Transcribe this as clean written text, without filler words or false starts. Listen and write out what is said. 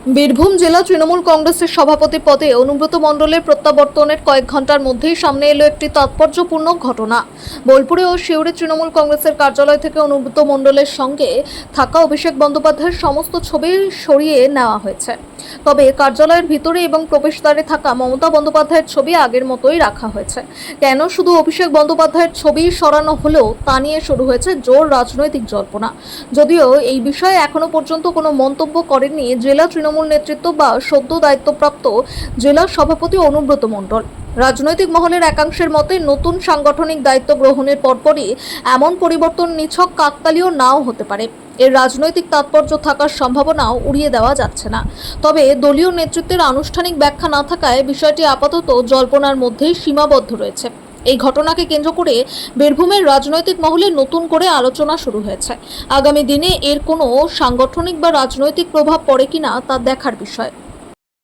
বীরভূম জেলা তৃণমূল কংগ্রেসের সভাপতি পদে অনুব্রত মণ্ডলের প্রত্যাবর্তনের কয়েক ঘন্টার মধ্যেই সামনে এলো একটি তাৎপর্যপূর্ণ ঘটনা। বোলপুরে ও শিউরে তৃণমূল কংগ্রেসের কার্যালয় থেকে অনুব্রত মণ্ডলের সঙ্গে থাকা অভিষেক বন্দ্যোপাধ্যায়ের সমস্ত ছবি সরিয়ে নেওয়া হয়েছে। তবে কার্যালয়ের ভিতরে এবং প্রবেশদ্বারে থাকা মমতা বন্দ্যোপাধ্যায়ের ছবি আগের মতোই রাখা হয়েছে। কেন শুধু অভিষেক বন্দ্যোপাধ্যায়ের ছবি সরানো হলো তা নিয়ে শুরু হয়েছে জোর রাজনৈতিক জল্পনা। যদিও এই বিষয়ে এখনো পর্যন্ত কোনো মন্তব্য করেননি জেলা তৃণমূল নেতৃত্ব বা সদ্য দায়িত্বপ্রাপ্ত জেলা সভাপতি অনুব্রত মণ্ডল। রাজনৈতিক মহলের একাংশের মতে নতুন সাংগঠনিক দায়িত্ব গ্রহণের পরপরই এমন পরিবর্তন নিছক কাকতালীয় নাও হতে পারে। এর রাজনৈতিক তাৎপর্য থাকার সম্ভাবনাও উড়িয়ে দেওয়া যাচ্ছে না। তবে দলীয় নেতৃত্বের আনুষ্ঠানিক ব্যাখ্যা না থাকায় বিষয়টি আপাতত জল্পনার মধ্যেই সীমাবদ্ধ রয়েছে। এই ঘটনাকে কেন্দ্র করে বীরভূমের রাজনৈতিক মহলে নতুন করে আলোচনা শুরু হয়েছে। আগামী দিনে এর কোনো সাংগঠনিক বা রাজনৈতিক প্রভাব পড়ে কিনা তা দেখার বিষয়।